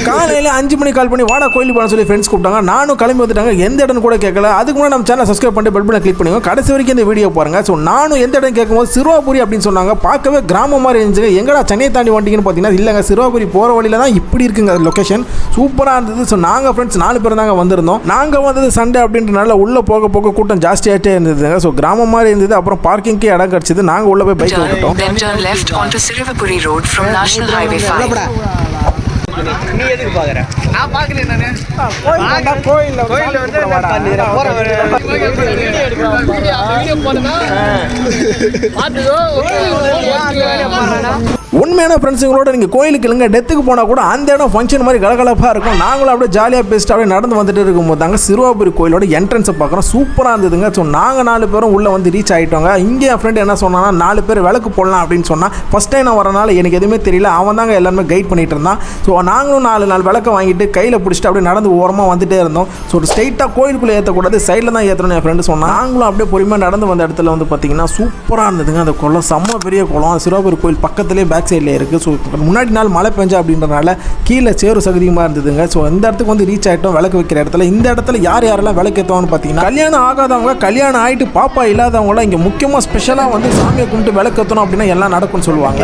காலையில் 5 மணிக்கு கால் பண்ணி வாடா கோயிலுக்கு போன சொல்லி ஃப்ரெண்ட்ஸ் கூப்பிட்டாங்க. நானும் கிளம்பி வந்துட்டாங்க. எந்த இடம்னு கூட கேட்கல. அதுக்கு முன்னாடி நம்ம சேனல் சப்ஸ்கிரைப் பண்ணிட்டு பெல் பட்டனை கிளிக் பண்ணுங்க. கடைசி வரைக்கும் இந்த வீடியோ பாருங்க. ஸோ நானும் எந்த இடம் கேட்கும்போது சிறுவாபுரி அப்படின்னு சொன்னாங்க. பார்க்கவே கிராமம் மாதிரி இருந்துச்சு. எங்கடா சென்னை தாண்டி வண்டிங்கன்னு பார்த்தீங்கன்னா இல்லைங்க, சிறுவாபுரி போகிற வழியில தான் இப்படி இருக்குங்க லொக்கேஷன். சூப்பராக இருந்தது. ஸோ நாங்கள் ஃப்ரெண்ட்ஸ் 4 பேர் தாங்க வந்திருந்தோம். நாங்கள் வந்தது சண்டே அப்படின்றனால உள்ளே போக போக கூட்டம் ஜாஸ்தியாகிட்டே இருந்ததுங்க. ஸோ கிராமம் மாதிரி இருந்தது. அப்புறம் பார்க்கிங்க்கு இடம் கிடச்சிது. நாங்கள் உள்ளே போய் பைக் விட்டுட்டோம். நீ எதுக்கு பாக்குற? நான் பாக்கல. நானு கோயில்ல வந்து உண்மையான ஃப்ரெண்ட்ஸுங்களோட நீங்கள் கோயிலுக்கு இல்லைங்க டெத்துக்கு போனால் கூட அந்த இடம் ஃபங்க்ஷன் மாதிரி கலகலப்பாக இருக்கும். நாங்களும் அப்படியே ஜாலியாக பேசிட்டு அப்படியே நடந்து வந்துட்டு இருக்கும்போது தாங்க சிறுவாபுரி கோயிலோட என்ட்ரன்ஸை பார்க்குறோம். சூப்பராக இருந்ததுங்க. ஸோ நாங்கள் 4 பேரும் உள்ளே வந்து ரீச் ஆகிட்டோங்க. இங்கே என் ஃப்ரெண்ட் என்ன சொன்னான்னா 4 பேர் விளக்கு போடலாம் அப்படின்னு சொன்னால் ஃபஸ்ட் டைம் நான் வரனால எனக்கு எதுவுமே தெரியல. அவன் தாங்க எல்லாருமே கைட் பண்ணிட்டு இருந்தான். ஸோ நாங்களும் 4 விளக்கை வாங்கிட்டு கையில் பிடிச்சிட்டு அப்படியே நடந்து ஓரமாக வந்துட்டே இருந்தோம். ஸோ ஸ்ட்ரெயிட்டாக கோயிலுக்குள்ளே ஏற்றக்கூடாது, சைடில் தான் ஏற்றணும் என் ஃப்ரெண்டு சொன்னான். நாங்களும் அப்படியே பொறுமையாக நடந்து வந்த இடத்துல வந்து பார்த்தீங்கன்னா சூப்பராக இருந்ததுங்க. அந்த குளம் செம்ம பெரிய குளம். சிறுவாபுரி கோயில் பக்கத்துலேயே பேக் சைடில் இருக்குது. ஸோ முன்னாடி நாள் மழை பெஞ்சா அப்படின்றனால கீழே சேறு சகதியமாக இருந்ததுங்க. ஸோ இந்த இடத்துக்கு வந்து ரீச் ஆகிட்டோம். விளக்கு வைக்கிற இடத்துல இந்த இடத்துல யாரெல்லாம் விளக்கு ஏற்றுவான்னு பார்த்தீங்கன்னா கல்யாணம் ஆகாதவங்க, கல்யாணம் ஆகிட்டு பாப்பா இல்லாதவங்களாம் இங்கே முக்கியமாக ஸ்பெஷலாக வந்து சாமியை கும்பிட்டு விளக்கு ஏற்றணும் அப்படின்னா எல்லாம் நடக்கும்னு சொல்லுவாங்க.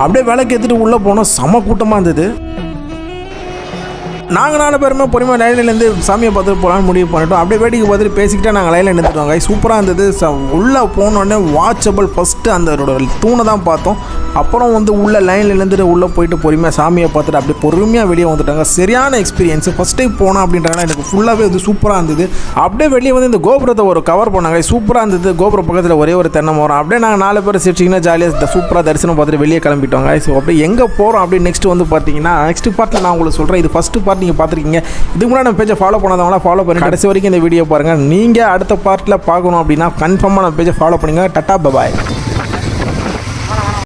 அப்படியே விளக்கு ஏற்றிட்டு உள்ளே போனோம். செம கூட்டமாக இருந்தது. நாங்கள் 4 பேருமே பொறுமையாக லைன்லேருந்து சாமியை பார்த்துட்டு போகலான்னு முடிவு பண்ணிட்டோம். அப்படியே வேடிக்கை பார்த்துட்டு பேசிக்கிட்டே நாங்கள் லைனில் நின்றுட்டோங்க. சூப்பராக இருந்தது. உள்ளே போனோடனே வாட்சபிள் ஃபஸ்ட்டு அந்த தூணை தான் பார்த்தோம். அப்புறம் வந்து உள்ளே லைனில் இருந்துட்டு உள்ளே போயிட்டு பொறுமையாக சாமியை பார்த்துட்டு அப்படியே பொறுமையாக வெளியே வந்துட்டாங்க. சரியான எக்ஸ்பீரியன்ஸ். ஃபஸ்ட் டைம் போனோம் அப்படின்றனால எனக்கு ஃபுல்லாகவே இது சூப்பராக இருந்தது. அப்படியே வெளியே வந்து இந்த கோபுரத்தை ஒரு கவர் பண்ணாங்க. சூப்பராக இருந்தது. கோபுரம் பக்கத்தில் ஒரே ஒரு தென்னை மரம். அப்படியே நாங்கள் 4 பேர் சிரிச்சிங்கன்னா ஜாலியாக சூப்பராக தரிசனம் பார்த்துட்டு வெளியே கிளம்பிட்டோங்க. ஸோ அப்படியே எங்கே போகிறோம் அப்படி நெக்ஸ்ட் வந்து பார்த்தீங்கன்னா நெக்ஸ்ட் பார்ட்டில் நான் உங்களுக்கு சொல்கிறேன். இது ஃபஸ்ட்டு பார்ட் நீங்கள் பார்த்துருக்கீங்க. இதுக்கு முன்னாடி நம்ம பேஜை ஃபாலோ பண்ணாதவங்களா ஃபாலோ பண்ணி கடைசி வரைக்கும் இந்த வீடியோ பாருங்கள். நீங்கள் அடுத்த பார்ட்டில் பார்க்கணும் அப்படின்னா கன்ஃபார்மாக நம்ம பேஜை ஃபாலோ பண்ணுங்கள். Tata bye bye.